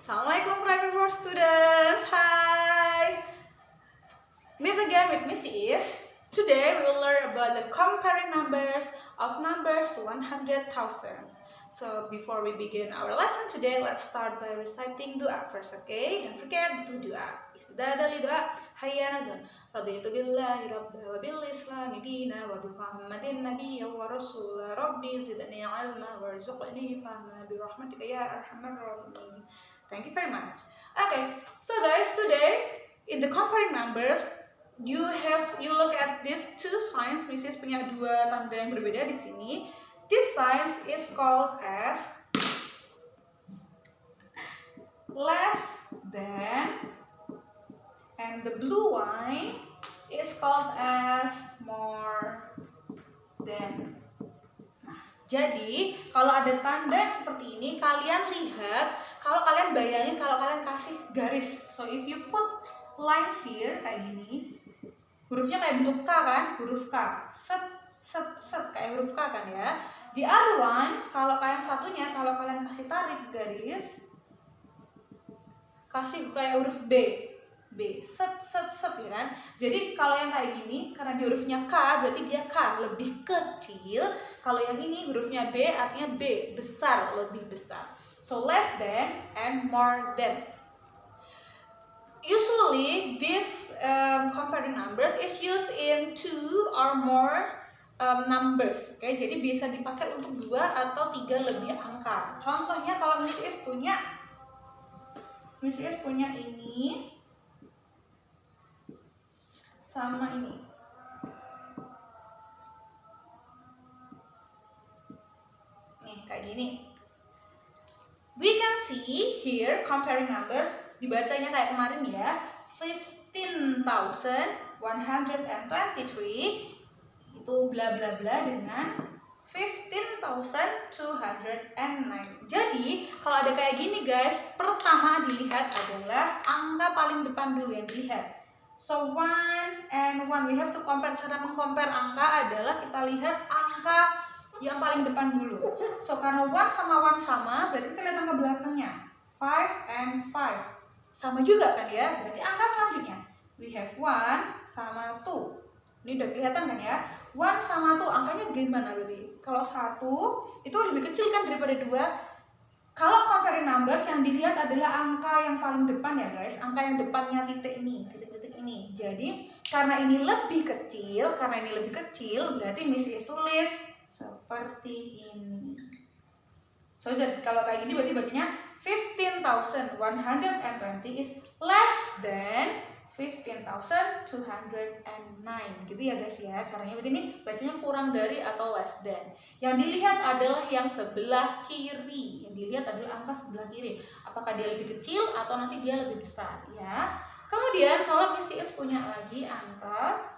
Assalamualaikum primary four students. Hi. Meet again with Miss Is. Today we will learn about the comparing numbers of numbers to 100,000. So before we begin our lesson today, let's start by reciting dua first, okay? Don't forget to dua. Istidadah li dua. Hayyanadun. Raditu billahi rabba wa bil islami dina wa bi Muhammadin nabiyya wa rasula. Rabbi zidni ilma warzuqni fahma bi rahmatika ya arhamar rahimin. Thank you very much. Okay, so guys, today in the comparing numbers, you look at these two signs. Mrs. punya dua tanda yang berbeda di sini. This sign is called as less than, and the blue one is called as more than. Jadi, kalau ada tanda seperti ini, kalian lihat, kalau kalian bayangin, kalau kalian kasih garis. So, if you put lines here, kayak gini, hurufnya kayak bentuk K kan? Huruf K. Set, set, set, kayak huruf K kan ya? The other one, kalau kalian satunya, kalau kalian kasih tarik garis, kasih kayak huruf B. B, set, set, set, ya kan? Jadi kalau yang kayak gini, karena di hurufnya K, berarti dia K, lebih kecil. Kalau yang ini hurufnya B, artinya B, besar, lebih besar. So, less than and more than. Usually, this comparing numbers is used in two or more numbers. Okay? Jadi bisa dipakai untuk 2 atau 3 lebih angka. Contohnya kalau Miss Is punya ini sama ini. Nih, kayak gini. We can see here comparing numbers, dibacanya kayak kemarin ya. 15,123 itu bla bla bla dengan 15,209. Jadi, kalau ada kayak gini guys, pertama dilihat adalah angka paling depan dulu yang dilihat. So 1 and 1, we have to compare. Cara mengcompare angka adalah kita lihat angka yang paling depan dulu. So karena 1 sama 1 sama, berarti kita lihat angka belakangnya. 5 and 5 sama juga kan ya. Berarti angka selanjutnya we have 1 sama 2. Ini udah kelihatan kan ya. 1 sama 2 angkanya gimana berarti? Kalau 1 itu lebih kecil kan daripada 2. Kalau comparing numbers yang dilihat adalah angka yang paling depan ya guys. Angka yang depannya titik ini, titik-titik ini. Jadi karena ini lebih kecil, berarti Miss Is tulis seperti ini. So kalau kayak gini berarti bacanya 15,120 is less than 15,209. Gitu ya guys ya. Caranya berarti ini bacanya kurang dari atau less than. Yang dilihat adalah yang sebelah kiri. Yang dilihat adalah angka sebelah kiri. Apakah dia lebih kecil atau nanti dia lebih besar ya. Kemudian kalau Miss Is punya lagi angka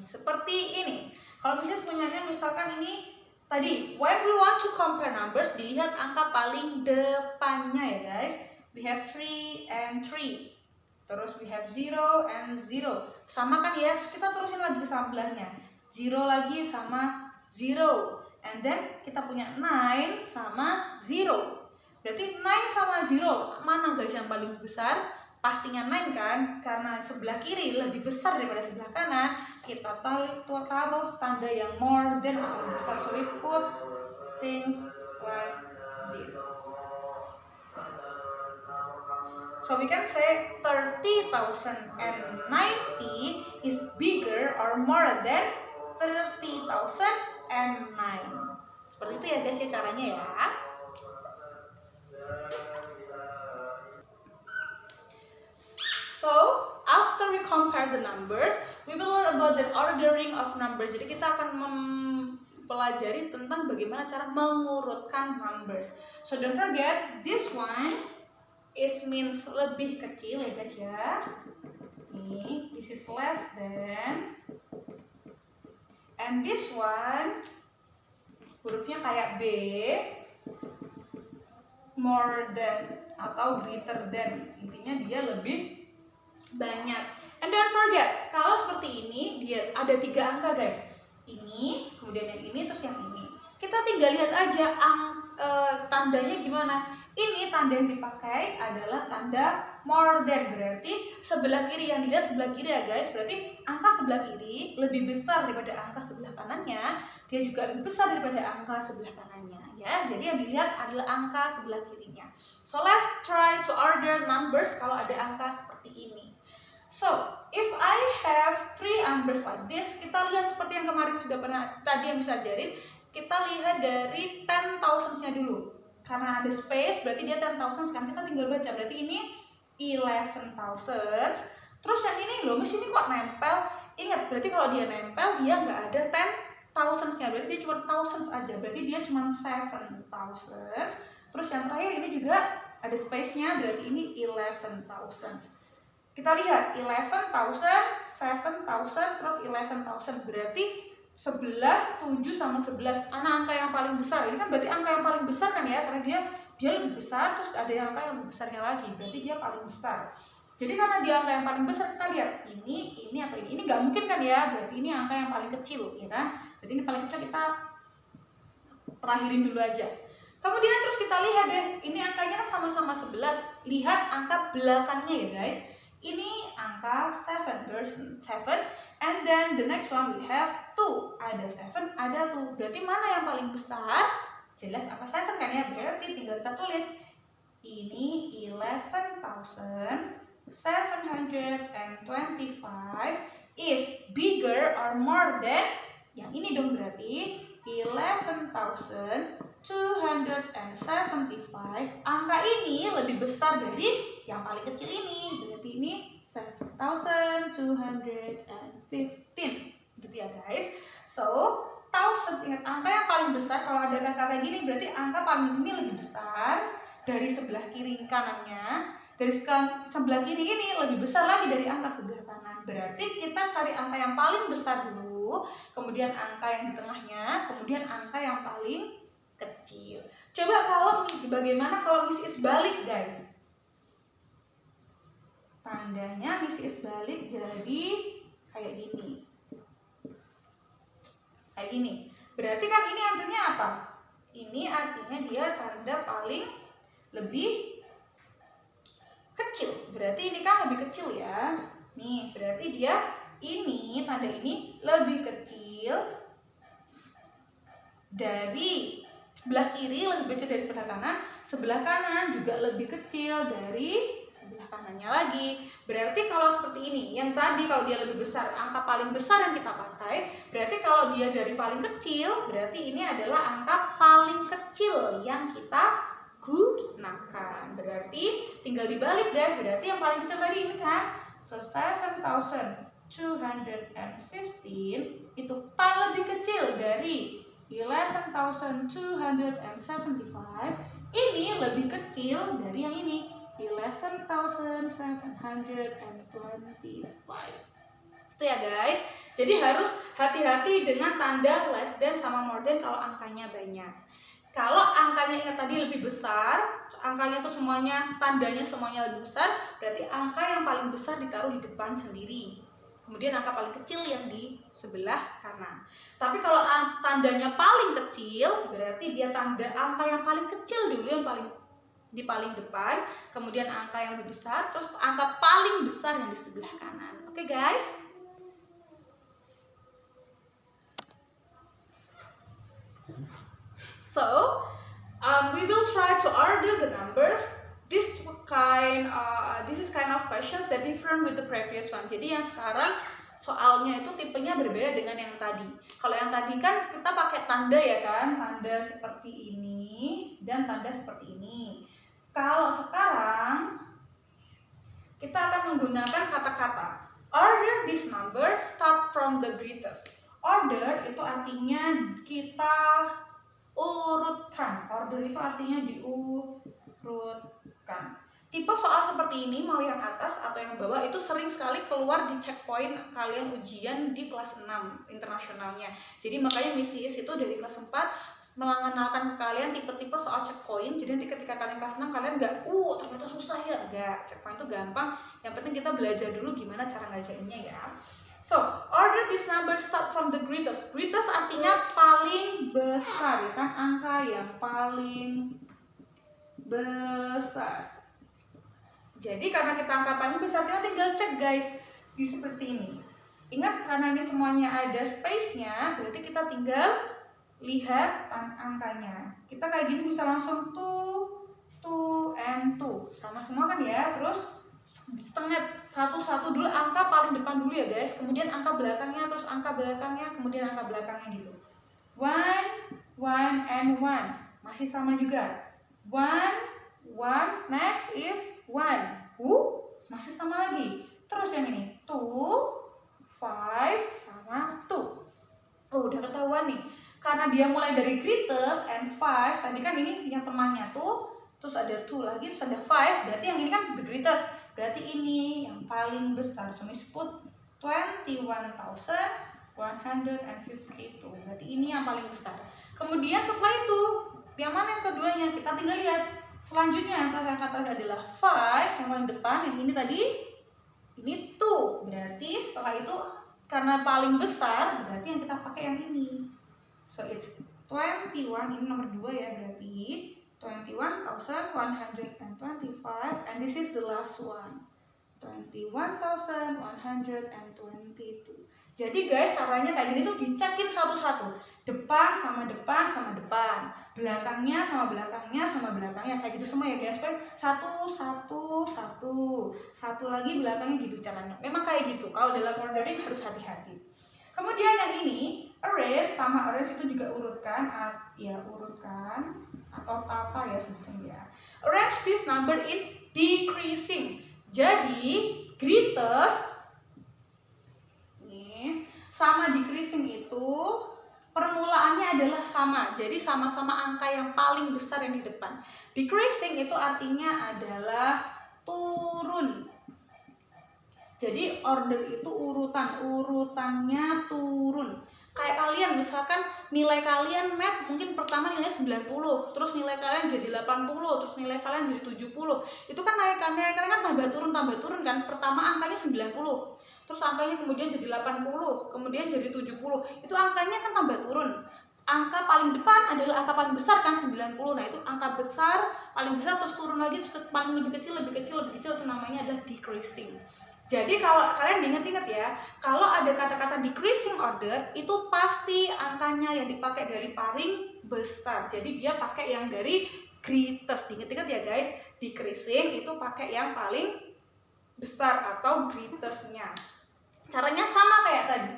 seperti ini. Kalau Miss Is punyanya misalkan ini tadi, when we want to compare numbers, dilihat angka paling depannya ya guys. We have 3 and 3. Terus we have 0 and 0. Sama kan ya, terus kita terusin lagi ke sebelahnya. 0 lagi sama 0. And then kita punya 9 sama 0. Berarti 9 sama 0, mana guys yang paling besar? Pastinya 9 kan, karena sebelah kiri lebih besar daripada sebelah kanan. Kita taruh tanda yang more than atau lebih besar. So we put things like this. So we can say 30,090 is bigger or more than 30,009. Seperti itu ya guys ya caranya ya. So, after we compare the numbers, we will learn about the ordering of numbers. Jadi kita akan mempelajari tentang bagaimana cara mengurutkan numbers. So don't forget, this one is means lebih kecil ya guys ya. Nih, this is less than. And this one, hurufnya kayak B, more than atau greater than. Intinya dia lebih banyak. And don't forget, kalau seperti ini lihat ada 3 angka guys. Ini, kemudian yang ini, terus yang ini. Kita tinggal lihat aja tandanya gimana. Ini tanda yang dipakai adalah tanda more than, berarti sebelah kiri, yang dilihat sebelah kiri ya guys, berarti angka sebelah kiri lebih besar daripada angka sebelah kanannya, dia juga lebih besar daripada angka sebelah kanannya ya. Jadi yang dilihat adalah angka sebelah kirinya. So let's try to order numbers kalau ada angka seperti ini. So if I have 3 numbers like this, kita lihat seperti yang kemarin sudah pernah tadi yang bisa ajarin. Kita lihat dari 10,000-nya dulu. Karena ada space, berarti dia 10,000. Sekarang kita tinggal baca, berarti ini 11,000. Terus yang ini loh, Miss ini kok nempel? Ingat, berarti kalau dia nempel, dia nggak ada 10,000-nya. Berarti dia cuma thousands aja. Berarti dia cuma 7,000. Terus yang terakhir ini juga ada space-nya, berarti ini 11,000. Kita lihat 11,000, 7,000, terus 11,000. Berarti 11, 7 sama 11. Angka yang paling besar. Ini kan berarti angka yang paling besar kan ya, karena dia lebih besar, terus ada yang angka yang lebih besarnya lagi. Berarti dia paling besar. Jadi karena dia angka yang paling besar, kita lihat ini atau ini. Ini nggak mungkin kan ya, berarti ini angka yang paling kecil, ya kan? Berarti ini paling kecil, kita terakhirin dulu aja. Kemudian terus kita lihat deh, ini angkanya kan sama-sama 11. Lihat angka belakangnya ya guys. Ini angka 7, there's 7, and then the next one we have 2. Ada 7, ada 2. Berarti mana yang paling besar? Jelas angka 7 kan ya, berarti tinggal kita tulis. Ini 11,725 is bigger or more than, yang ini dong, berarti 11,275. Angka ini lebih besar dari yang paling kecil ini, berarti ini 7,215 gitu ya guys. So thousands, ingat angka yang paling besar kalau ada angka kayak gini, berarti angka paling ini lebih besar dari sebelah kiri kanannya. Dari sebelah kiri ini lebih besar lagi dari angka sebelah kanan. Berarti kita cari angka yang paling besar dulu, kemudian angka yang di tengahnya, kemudian angka yang paling kecil. Coba kalau bagaimana kalau Miss balik guys. Tandanya Miss balik jadi kayak gini. Kayak gini. Berarti kan ini artinya apa? Ini artinya dia tanda paling lebih kecil. Berarti ini kan lebih kecil ya. Nih, berarti dia ini, tanda ini lebih kecil dari sebelah kiri, lebih kecil dari sebelah kanan. Sebelah kanan juga lebih kecil dari sebelah kanannya lagi. Berarti kalau seperti ini, yang tadi kalau dia lebih besar, angka paling besar yang kita pakai. Berarti kalau dia dari paling kecil, berarti ini adalah angka paling kecil yang kita gunakan. Berarti tinggal dibalik deh. Berarti yang paling kecil tadi ini kan. So 7,215 itu paling lebih kecil dari 11,275. Ini lebih kecil dari yang ini, 11,725. Itu ya guys. Jadi harus hati-hati dengan tanda less than sama more than kalau angkanya banyak. Kalau angkanya ingat tadi lebih besar, angkanya tuh semuanya, tandanya semuanya lebih besar, berarti angka yang paling besar ditaruh di depan sendiri. Kemudian angka paling kecil yang di sebelah kanan. Tapi kalau tandanya paling kecil, berarti dia tanda angka yang paling kecil dulu yang paling depan, kemudian angka yang lebih besar, terus angka paling besar yang di sebelah kanan. Oke guys? So, we will try to order the numbers. This is kind of questions that different with the previous one. Jadi yang sekarang soalnya itu tipenya berbeda dengan yang tadi. Kalau yang tadi kan kita pakai tanda ya kan, tanda seperti ini dan tanda seperti ini. Kalau sekarang kita akan menggunakan kata-kata. Order this number, start from the greatest. Order itu artinya kita urutkan. Order itu artinya diurutkan. Tipe soal seperti ini, mau yang atas atau yang bawah, itu sering sekali keluar di checkpoint kalian ujian di kelas 6 internasionalnya. Jadi makanya Miss itu dari kelas 4 mengenalkan ke kalian tipe-tipe soal checkpoint. Jadi nanti ketika kalian kelas 6 kalian nggak, ternyata susah ya. Enggak, checkpoint itu gampang. Yang penting kita belajar dulu gimana cara ngajarinnya ya. So, order this number start from the greatest. Greatest artinya paling besar, ya kan? Angka yang paling besar. Jadi karena kita angka paling besar, kita tinggal cek guys di seperti ini. Ingat, karena ini semuanya ada space-nya, berarti kita tinggal lihat angkanya. Kita kayak gini bisa langsung 2 and 2. Sama semua kan ya. Terus setengah satu dulu, angka paling depan dulu ya guys, kemudian angka belakangnya, terus angka belakangnya, kemudian angka belakangnya gitu. 1 and 1 masih sama juga. 1 next is 1 masih sama lagi. Terus yang ini 2 5 sama 2. Udah ketahuan nih, karena dia mulai dari greatest and 5. Tadi kan ini yang temannya tuh, terus ada 2 lagi, terus ada 5. Berarti yang ini kan the greatest. Berarti ini yang paling besar. So, put 21,152. Berarti ini yang paling besar. Kemudian setelah itu, yang mana yang keduanya? Kita tinggal lihat. Selanjutnya yang saya katakan adalah 5 yang paling depan. Yang ini tadi, ini 2. Berarti setelah itu, karena paling besar, berarti yang kita pakai yang ini. So, it's 21. Ini nomor 2 ya, berarti 21,125, and this is the last one, 21,122. Jadi guys, caranya kayak gini tuh dicekin satu-satu, depan sama depan sama depan, belakangnya sama belakangnya sama belakangnya, kayak gitu semua ya guys. Satu lagi belakangnya gitu caranya. Memang kayak gitu. Kalau dalam ordering harus hati-hati. Kemudian yang ini arrange, sama arrange itu juga urutkan, urutkan atau apa ya sebetulnya. Arrange this number in decreasing. Jadi greatest nih sama decreasing itu permulaannya adalah sama. Jadi sama-sama angka yang paling besar yang di depan. Decreasing itu artinya adalah turun. Jadi order itu urutannya turun. Kayak kalian misalkan nilai kalian math mungkin pertama nilai 90, terus nilai kalian jadi 80, terus nilai kalian jadi 70. Itu kan naikannya kan tambah turun kan. Pertama angkanya 90, terus angkanya kemudian jadi 80, kemudian jadi 70. Itu angkanya kan tambah turun. Angka paling depan adalah angka paling besar kan 90. Nah, itu angka besar, paling besar, terus turun lagi, terus paling lebih kecil itu namanya adalah decreasing. Jadi kalau kalian diingat-ingat ya, kalau ada kata-kata decreasing order, itu pasti angkanya yang dipakai dari paling besar. Jadi dia pakai yang dari greatest. Diingat-ingat ya guys, decreasing itu pakai yang paling besar atau greatest-nya. Caranya sama kayak tadi.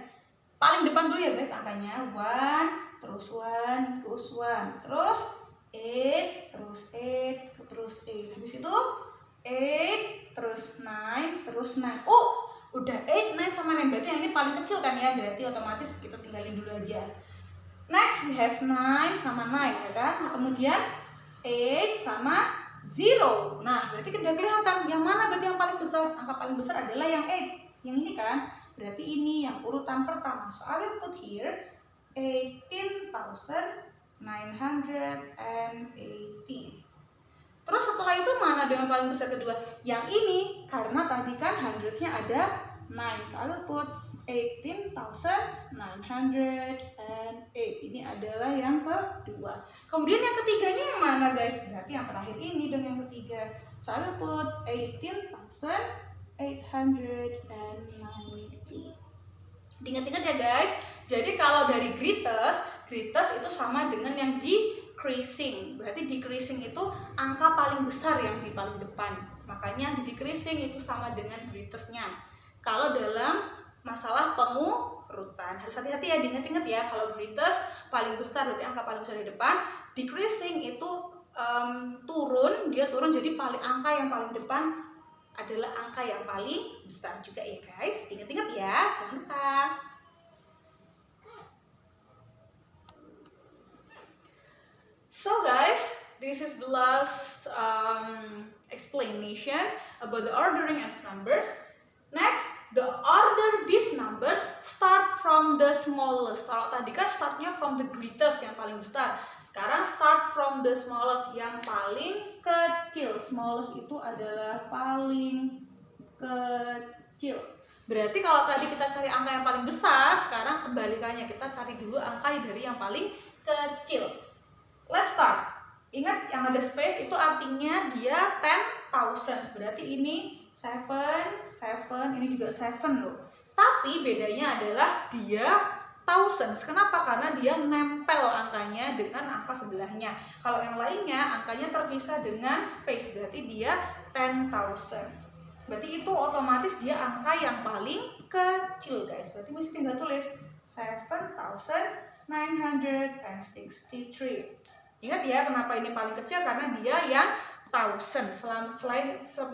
Paling depan dulu ya guys angkanya. 1, terus 1, terus 1, terus 8, terus 8, terus 8. Habis itu 8, terus 9, terus 9. Oh, udah 8, 9 sama 9. Berarti yang ini paling kecil kan ya. Berarti otomatis kita tinggalin dulu aja. Next we have 9 sama 9 ya kan. Nah, kemudian 8 sama 0. Nah, berarti kita kelihatan yang mana berarti yang paling besar. Angka paling besar adalah yang 8. Yang ini kan. Berarti ini yang urutan pertama. So I will put here 18,918. Terus setelah itu mana dengan paling besar kedua? Yang ini, karena tadi kan hundreds-nya ada 9. So I will put 18,908. Ini adalah yang kedua. Kemudian yang ketiganya yang mana guys? Berarti yang terakhir ini dan yang ketiga. So I will put 18,890. Diingat-ingat ya guys. Jadi kalau dari greatest itu sama dengan yang decreasing. Berarti decreasing itu angka paling besar yang di paling depan. Makanya decreasing itu sama dengan greatest-nya. Kalau dalam masalah pengurutan harus hati-hati ya, diingat-ingat ya. Kalau greatest paling besar berarti angka paling besar di depan. Decreasing itu turun, dia turun jadi angka yang paling depan adalah angka yang paling besar juga ya guys. Ingat-ingat ya, jangan lupa. So guys, this is the last explanation about the ordering of numbers. Next, the order these numbers start from the smallest. Kalau tadi kan startnya from the greatest yang paling besar. Sekarang start from the smallest yang paling kecil. Smallest itu adalah paling kecil. Berarti kalau tadi kita cari angka yang paling besar, sekarang kebalikannya, kita cari dulu angka dari yang paling kecil. Let's start. Ingat yang ada space itu artinya dia 10,000. Berarti ini 7, ini juga 7 loh. Tapi bedanya adalah dia thousands. Kenapa? Karena dia nempel angkanya dengan angka sebelahnya. Kalau yang lainnya angkanya terpisah dengan space, berarti dia 10,000. Berarti itu otomatis dia angka yang paling kecil, guys. Berarti mesti tinggal tulis 7,963. Ingat ya kenapa ini paling kecil, karena dia yang thousand.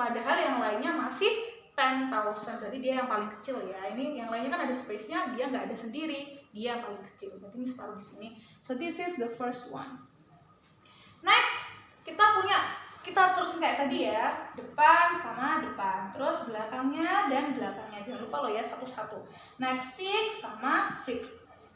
Padahal yang lainnya masih 10,000. Berarti dia yang paling kecil ya. Ini yang lainnya kan ada space-nya, dia nggak ada sendiri. Dia yang paling kecil. Berarti mesti taruh di sini. So this is the first one. Next, kita terusin kayak tadi ya, depan sama depan, terus belakangnya dan belakangnya, jangan lupa lo ya satu-satu. Next 6 sama 6,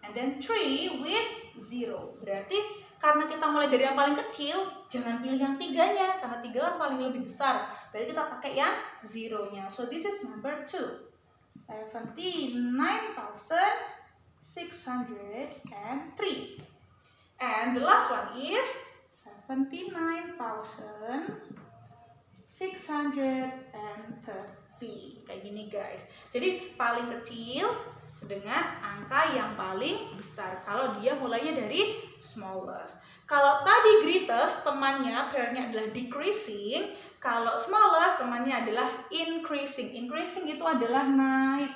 and then 3 with 0. Berarti karena kita mulai dari yang paling kecil, jangan pilih yang 3-nya, karena 3 kan paling lebih besar. Berarti kita pakai yang 0-nya. So this is number 2, 79,603. And the last one is 79,630. Kayak gini guys. Jadi paling kecil dengan angka yang paling besar kalau dia mulainya dari smallest. Kalau tadi greatest temannya pairnya adalah decreasing, kalau smallest temannya adalah increasing. Increasing itu adalah naik.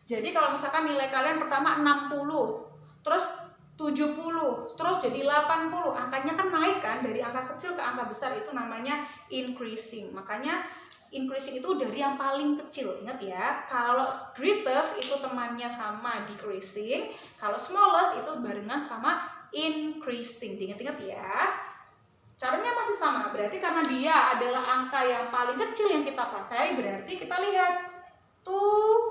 Jadi kalau misalkan nilai kalian pertama 60, terus 70, terus jadi 80, angkanya kan naik kan, dari angka kecil ke angka besar, itu namanya increasing. Makanya increasing itu dari yang paling kecil. Ingat ya, kalau greatest itu temannya sama decreasing, kalau smallest itu barengan sama increasing. Diingat-ingat ya. Caranya masih sama, berarti karena dia adalah angka yang paling kecil yang kita pakai, berarti kita lihat tuh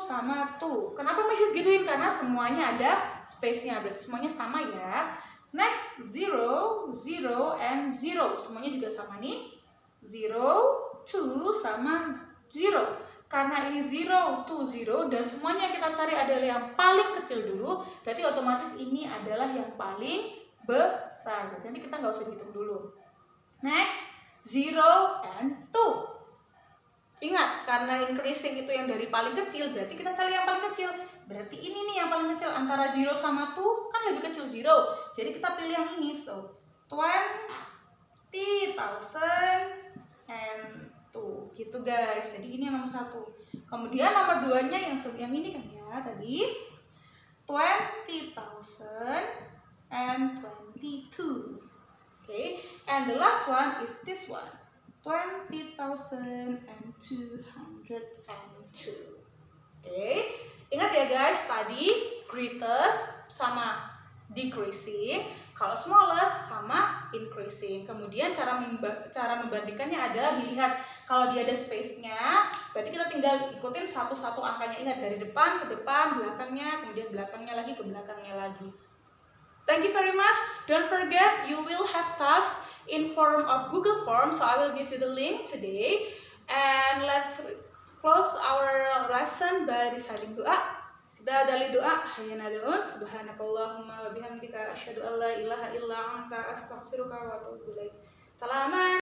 sama tuh. Kenapa Mrs. gituin? Karena semuanya ada space-nya, berarti semuanya sama ya. Next, 0, 0, and 0. Semuanya juga sama nih. 0, 2, sama 0. Karena ini 0, 2, 0, dan semuanya kita cari adalah yang paling kecil dulu, berarti otomatis ini adalah yang paling besar. Berarti nanti kita nggak usah hitung dulu. Next, 0 and 2. Ingat, karena increasing itu yang dari paling kecil, berarti kita cari yang paling kecil. Berarti ini nih yang paling kecil, antara 0 sama 2 kan lebih kecil 0. Jadi kita pilih yang ini. So, 20,000 and 2. Gitu guys. Jadi ini yang nomor 1. Kemudian nomor 2-nya yang ini kan ya tadi. 20,000 and 22. Okay. And the last one is this one. 20,202. Oke, ingat ya guys, tadi greatest sama decreasing, kalau smallest sama increasing. Kemudian cara membandingkannya adalah dilihat kalau dia ada space-nya, berarti kita tinggal ikutin satu-satu angkanya. Ingat, dari depan ke depan, belakangnya, kemudian belakangnya lagi ke belakangnya lagi. Thank you very much. Don't forget you will have tasks in form of Google Form, so I will give you the link today. And let's close our lesson by reciting doa. Sudah dari doa, hayana doon, subhanakallahumma wa bihamdika asyhadu an la ilaha illa anta astaghfiruka wa atubu ilaik. Salaman.